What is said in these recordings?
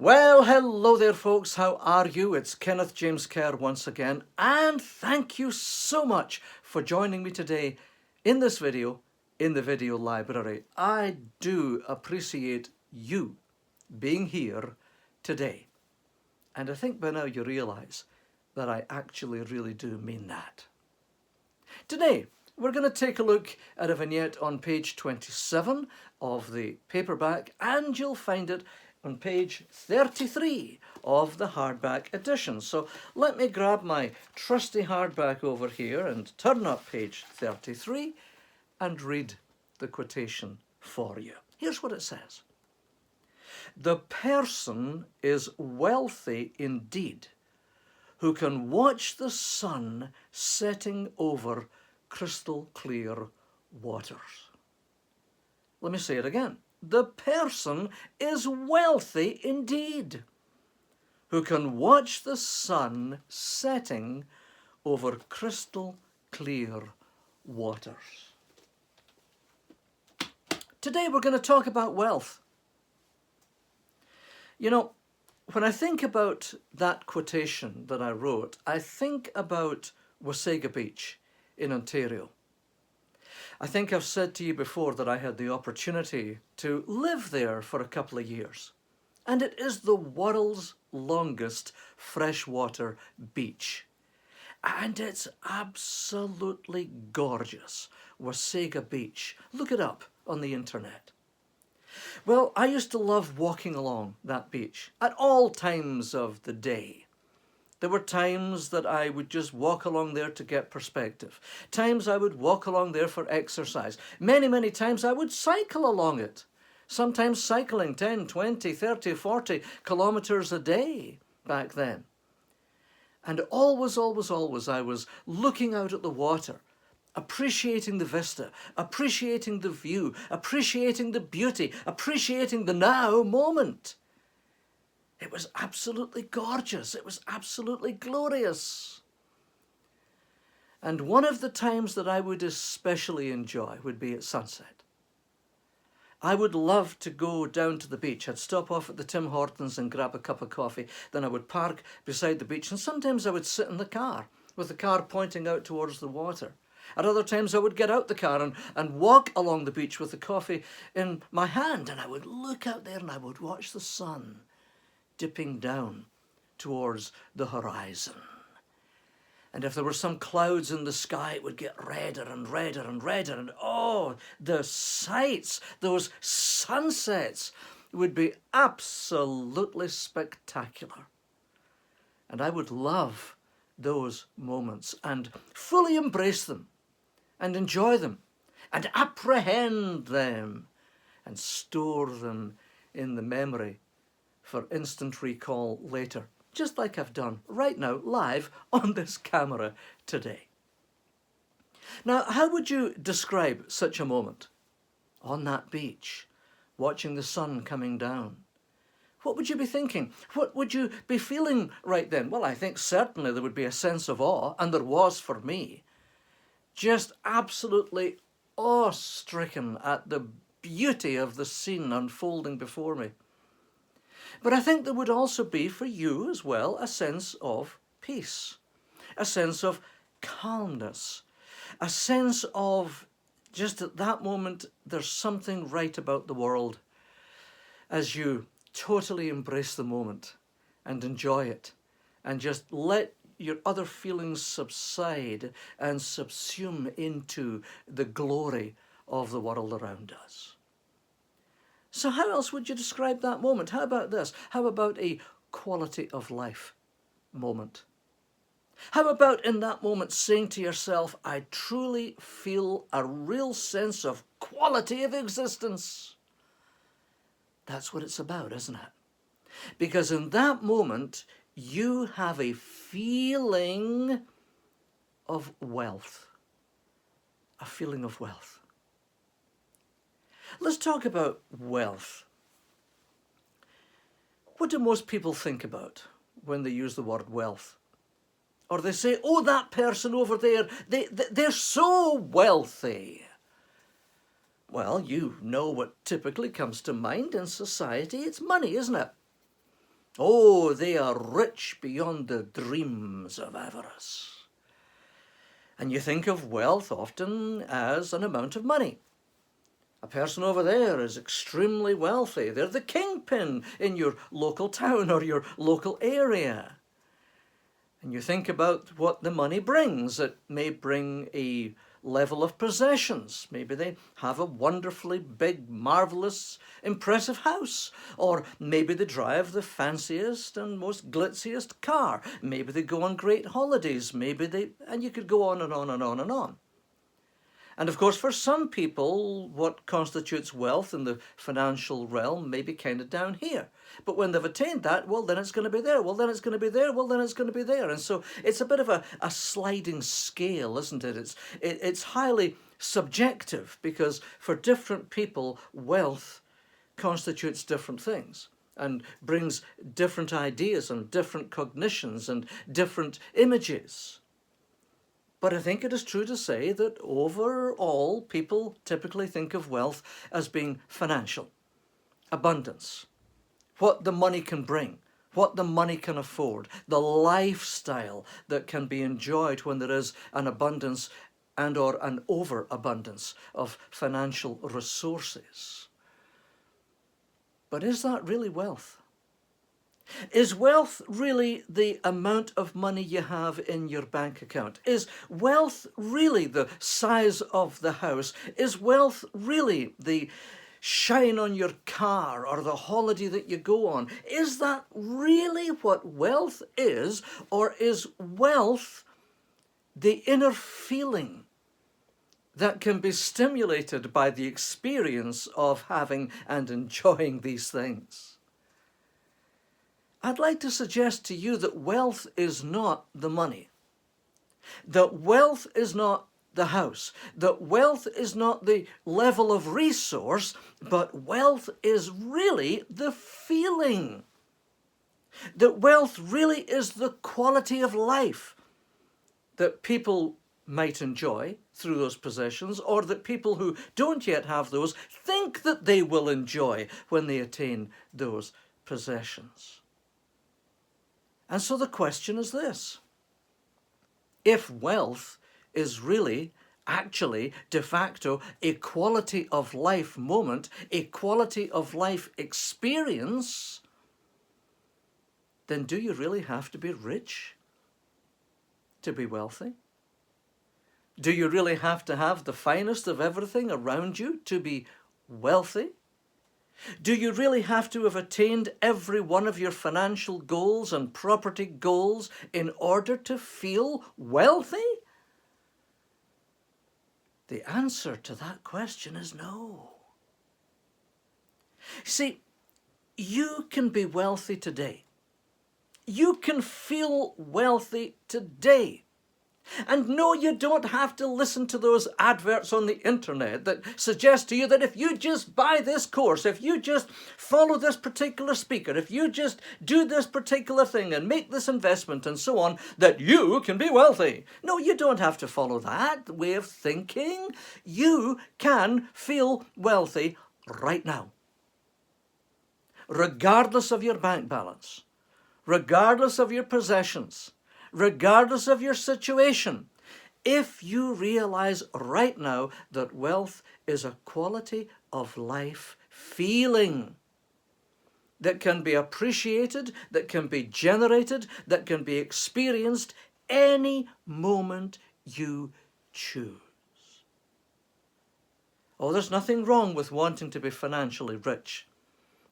Well, hello there folks, how are you? It's Kenneth James Kerr once again, and thank you so much for joining me today in this video, in the video library. I do appreciate you being here today. And I think by now you realise that I actually really do mean that. Today, we're going to take a look at a vignette on page 27 of the paperback, and you'll find it on page 33 of the hardback edition. So let me grab my trusty hardback over here and turn up page 33 and read the quotation for you. Here's what it says. "The person is wealthy indeed who can watch the sun setting over crystal clear waters." Let me say it again. The person is wealthy indeed who can watch the sun setting over crystal clear waters. Today we're going to talk about wealth. You know, when I think about that quotation that I wrote, I think about Wasaga Beach in Ontario. I think I've said to you before that I had the opportunity to live there for a couple of years. And it is the world's longest freshwater beach. And it's absolutely gorgeous. Wasaga Beach. Look it up on the internet. Well, I used to love walking along that beach at all times of the day. There were times that I would just walk along there to get perspective. Times I would walk along there for exercise. Many times I would cycle along it. Sometimes cycling 10, 20, 30, 40 kilometers a day back then. And always I was looking out at the water, appreciating the vista, appreciating the view, appreciating the beauty, appreciating the now moment. It was absolutely gorgeous. It was absolutely glorious. And one of the times that I would especially enjoy would be at sunset. I would love to go down to the beach. I'd stop off at the Tim Hortons and grab a cup of coffee. Then I would park beside the beach, and sometimes I would sit in the car with the car pointing out towards the water. At other times I would get out the car and walk along the beach with the coffee in my hand, and I would look out there and I would watch the sun dipping down towards the horizon. And if there were some clouds in the sky, it would get redder and redder and redder. And oh, the sights, those sunsets would be absolutely spectacular. And I would love those moments and fully embrace them and enjoy them and apprehend them and store them in the memory for instant recall later, just like I've done right now, live on this camera today. Now, how would you describe such a moment on that beach, watching the sun coming down? What would you be thinking? What would you be feeling right then? Well, I think certainly there would be a sense of awe, and there was for me. Just absolutely awe-stricken at the beauty of the scene unfolding before me. But I think there would also be for you as well a sense of peace, a sense of calmness, a sense of just at that moment there's something right about the world as you totally embrace the moment and enjoy it and just let your other feelings subside and subsume into the glory of the world around us. So how else would you describe that moment? How about this? How about a quality of life moment? How about in that moment saying to yourself, I truly feel a real sense of quality of existence? That's what it's about, isn't it? Because in that moment, you have a feeling of wealth. A feeling of wealth. Let's talk about wealth. What do most people think about when they use the word wealth? Or they say, oh, that person over there, they're so wealthy. Well, you know what typically comes to mind in society. It's money, isn't it? Oh, they are rich beyond the dreams of avarice. And you think of wealth often as an amount of money. A person over there is extremely wealthy. They're the kingpin in your local town or your local area. And you think about what the money brings. It may bring a level of possessions. Maybe they have a wonderfully big, marvelous, impressive house. Or maybe they drive the fanciest and most glitziest car. Maybe they go on great holidays. And you could go on and on and on and on. And of course, for some people, what constitutes wealth in the financial realm may be kind of down here. But when they've attained that, well, then it's going to be there. Well, then it's going to be there. Well, then it's going to be there. And so it's a bit of a sliding scale, isn't it? It's highly subjective because for different people, wealth constitutes different things and brings different ideas and different cognitions and different images. But I think it is true to say that overall, people typically think of wealth as being financial, abundance, what the money can bring, what the money can afford, the lifestyle that can be enjoyed when there is an abundance and or an overabundance of financial resources. But is that really wealth? Is wealth really the amount of money you have in your bank account? Is wealth really the size of the house? Is wealth really the shine on your car or the holiday that you go on? Is that really what wealth is? Or is wealth the inner feeling that can be stimulated by the experience of having and enjoying these things? I'd like to suggest to you that wealth is not the money, that wealth is not the house, that wealth is not the level of resource, but wealth is really the feeling. That wealth really is the quality of life that people might enjoy through those possessions, or that people who don't yet have those think that they will enjoy when they attain those possessions. And so the question is this: if wealth is really, actually, de facto, a quality of life moment, a quality of life experience, then do you really have to be rich to be wealthy? Do you really have to have the finest of everything around you to be wealthy? Do you really have to have attained every one of your financial goals and property goals in order to feel wealthy? The answer to that question is no. See, you can be wealthy today. You can feel wealthy today. And no, you don't have to listen to those adverts on the internet that suggest to you that if you just buy this course, if you just follow this particular speaker, if you just do this particular thing and make this investment and so on, that you can be wealthy. No, you don't have to follow that way of thinking. You can feel wealthy right now, regardless of your bank balance, regardless of your possessions, regardless of your situation, if you realize right now that wealth is a quality of life feeling that can be appreciated, that can be generated, that can be experienced any moment you choose. Oh, there's nothing wrong with wanting to be financially rich.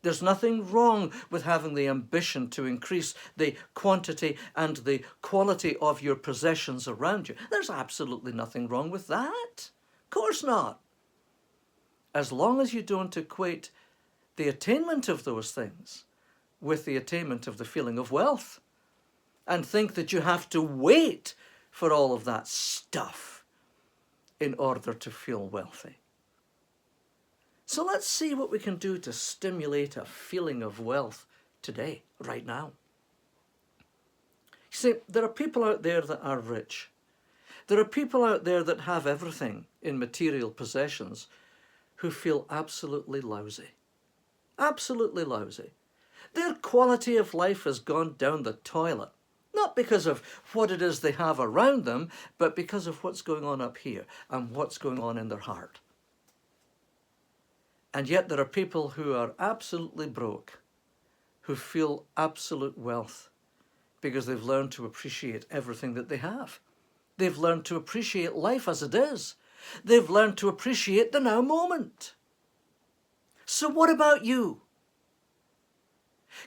There's nothing wrong with having the ambition to increase the quantity and the quality of your possessions around you. There's absolutely nothing wrong with that. Of course not. As long as you don't equate the attainment of those things with the attainment of the feeling of wealth and think that you have to wait for all of that stuff in order to feel wealthy. So let's see what we can do to stimulate a feeling of wealth today, right now. You see, there are people out there that are rich. There are people out there that have everything in material possessions who feel absolutely lousy. Absolutely lousy. Their quality of life has gone down the toilet. Not because of what it is they have around them, but because of what's going on up here and what's going on in their heart. And yet there are people who are absolutely broke, who feel absolute wealth because they've learned to appreciate everything that they have. They've learned to appreciate life as it is. They've learned to appreciate the now moment. So what about you?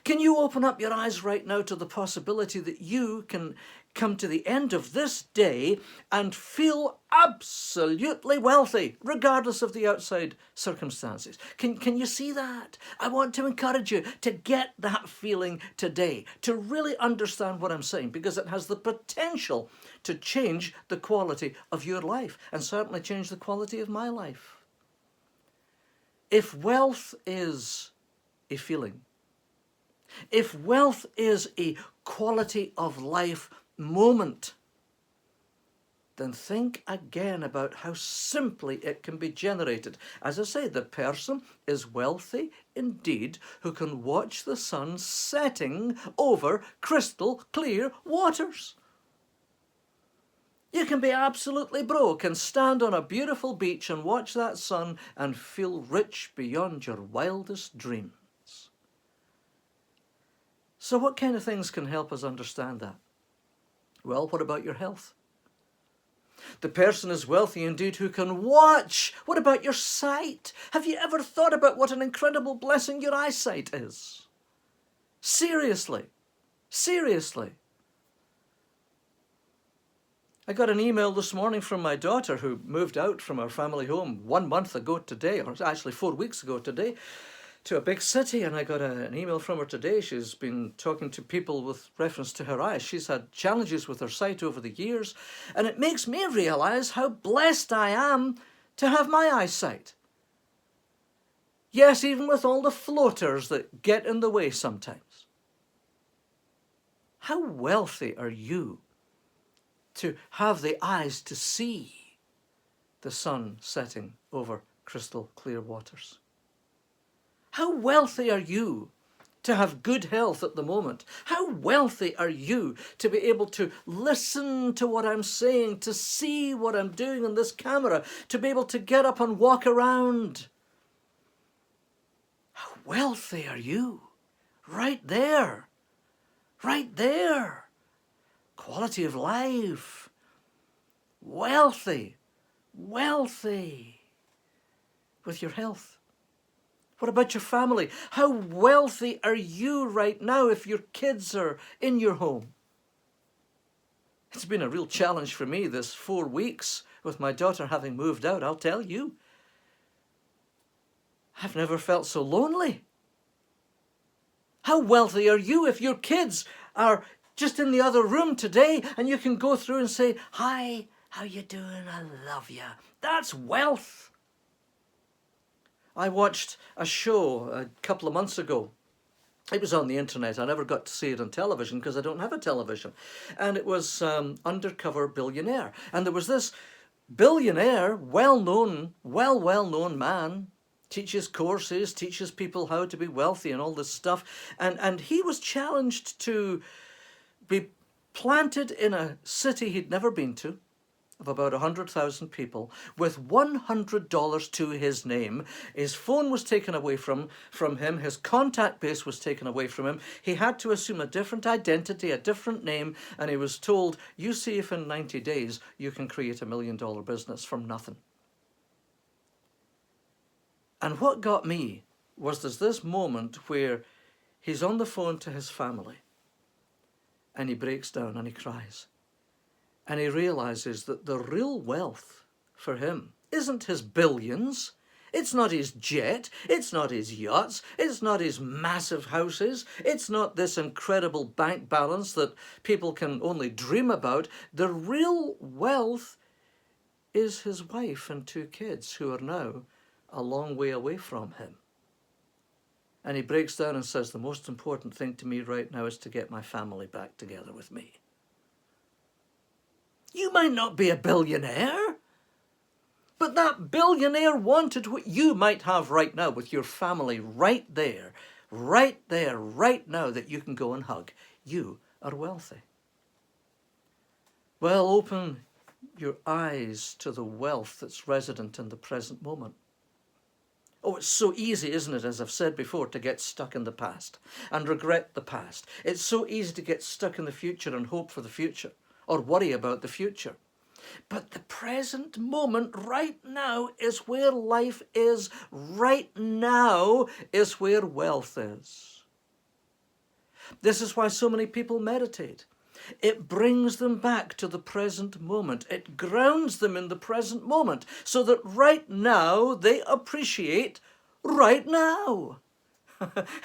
Can you open up your eyes right now to the possibility that you can come to the end of this day and feel absolutely wealthy, regardless of the outside circumstances? Can you see that? I want to encourage you to get that feeling today, to really understand what I'm saying, because it has the potential to change the quality of your life and certainly change the quality of my life. If wealth is a feeling, if wealth is a quality of life moment, then think again about how simply it can be generated. As I say, the person is wealthy indeed who can watch the sun setting over crystal clear waters. You can be absolutely broke and stand on a beautiful beach and watch that sun and feel rich beyond your wildest dreams. So what kind of things can help us understand that? Well, what about your health? The person is wealthy indeed who can watch. What about your sight? Have you ever thought about what an incredible blessing your eyesight is? Seriously. Seriously. I got an email this morning from my daughter who moved out from our family home 1 month ago today, or actually 4 weeks ago today, to a big city, and I got an email from her today. She's been talking to people with reference to her eyes. She's had challenges with her sight over the years, and it makes me realize how blessed I am to have my eyesight. Yes, even with all the floaters that get in the way sometimes. How wealthy are you to have the eyes to see the sun setting over crystal clear waters? How wealthy are you to have good health at the moment? How wealthy are you to be able to listen to what I'm saying, to see what I'm doing on this camera, to be able to get up and walk around? How wealthy are you? Right there. Right there. Quality of life. Wealthy. Wealthy. With your health. What about your family? How wealthy are you right now if your kids are in your home? It's been a real challenge for me this 4 weeks with my daughter having moved out, I'll tell you. I've never felt so lonely. How wealthy are you if your kids are just in the other room today and you can go through and say, "Hi, how you doing? I love you." That's wealth. I watched a show a couple of months ago. It was on the internet. I never got to see it on television because I don't have a television. And it was Undercover Billionaire. And there was this billionaire, well-known man, teaches courses, teaches people how to be wealthy and all this stuff. And he was challenged to be planted in a city he'd never been to, of about 100,000 people, with $100 to his name. His phone was taken away from him. His contact base was taken away from him. He had to assume a different identity, a different name, and he was told, "You see if in 90 days you can create $1 million business from nothing." And what got me was there's this moment where he's on the phone to his family, and he breaks down and he cries. And he realizes that the real wealth for him isn't his billions. It's not his jet. It's not his yachts. It's not his massive houses. It's not this incredible bank balance that people can only dream about. The real wealth is his wife and 2 kids who are now a long way away from him. And he breaks down and says, "The most important thing to me right now is to get my family back together with me." You might not be a billionaire, but that billionaire wanted what you might have right now with your family right there right there, right now, that you can go and hug. You are wealthy. Well, open your eyes to the wealth that's resident in the present moment. Oh, it's so easy, isn't it, as I've said before, to get stuck in the past and regret the past. It's so easy to get stuck in the future and hope for the future or worry about the future. But the present moment right now is where life is. Right now is where wealth is. This is why so many people meditate. It brings them back to the present moment. It grounds them in the present moment so that right now they appreciate right now.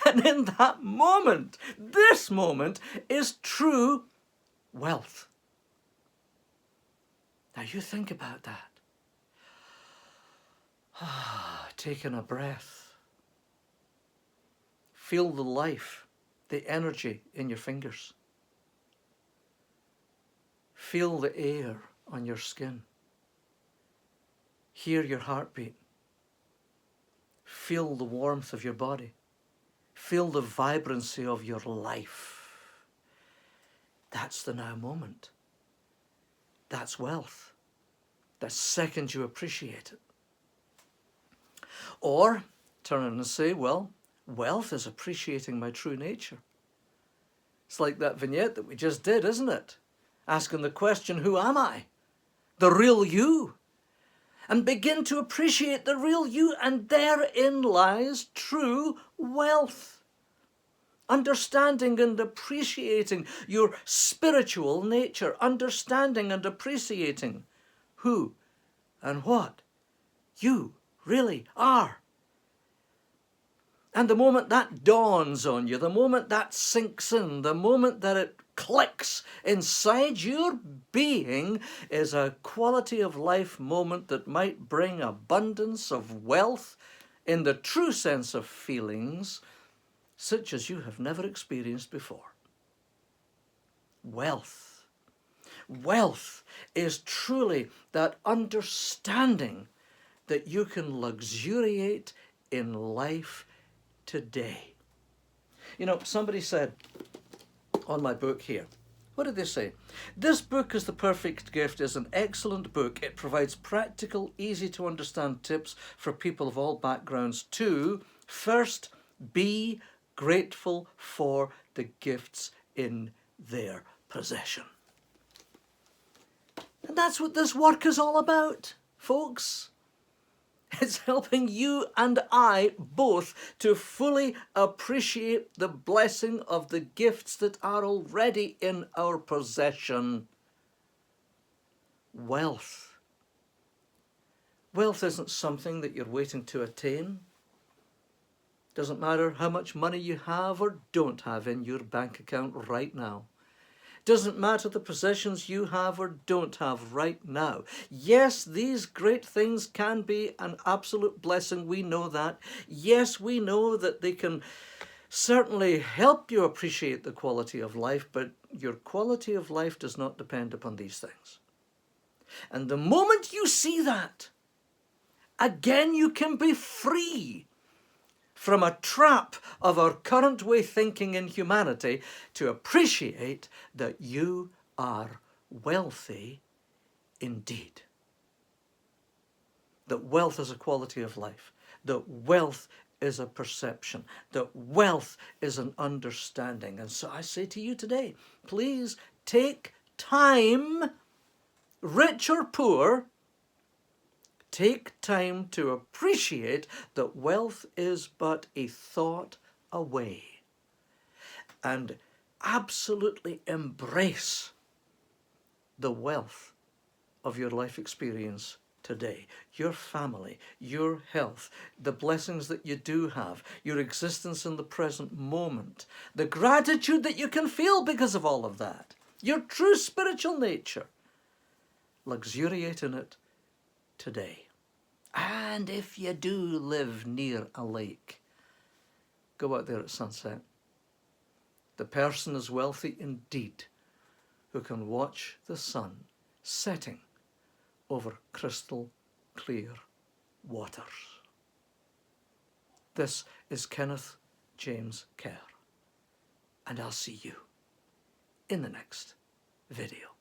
And in that moment, this moment is true wealth. Now you think about that. Taking a breath. Feel the life, the energy in your fingers. Feel the air on your skin. Hear your heartbeat. Feel the warmth of your body. Feel the vibrancy of your life. That's the now moment. That's wealth. The second you appreciate it. Or turn and say, well, wealth is appreciating my true nature. It's like that vignette that we just did, isn't it? Asking the question, who am I? The real you. And begin to appreciate the real you, and therein lies true wealth. Understanding and appreciating your spiritual nature. Understanding and appreciating who and what you really are. And the moment that dawns on you, the moment that sinks in, the moment that it clicks inside your being is a quality of life moment that might bring abundance of wealth in the true sense of feelings, such as you have never experienced before. Wealth. Wealth is truly that understanding that you can luxuriate in life today. You know, somebody said on my book here, what did they say? This book is the perfect gift is an excellent book. It provides practical, easy to understand tips for people of all backgrounds to, first, be grateful for the gifts in their possession. And that's what this work is all about, folks. It's helping you and I both to fully appreciate the blessing of the gifts that are already in our possession. Wealth. Wealth isn't something that you're waiting to attain. Doesn't matter how much money you have or don't have in your bank account right now. Doesn't matter the possessions you have or don't have right now. Yes, these great things can be an absolute blessing. We know that. Yes, we know that they can certainly help you appreciate the quality of life, but your quality of life does not depend upon these things. And the moment you see that, again, you can be free from a trap of our current way thinking in humanity to appreciate that you are wealthy indeed. That wealth is a quality of life. That wealth is a perception. That wealth is an understanding. And so I say to you today, please take time, rich or poor, take time to appreciate that wealth is but a thought away, and absolutely embrace the wealth of your life experience today, your family, your health, the blessings that you do have, your existence in the present moment, the gratitude that you can feel because of all of that, your true spiritual nature. Luxuriate in it today. And if you do live near a lake, go out there at sunset. The person is wealthy indeed who can watch the sun setting over crystal clear waters. This is Kenneth James Kerr. And I'll see you in the next video.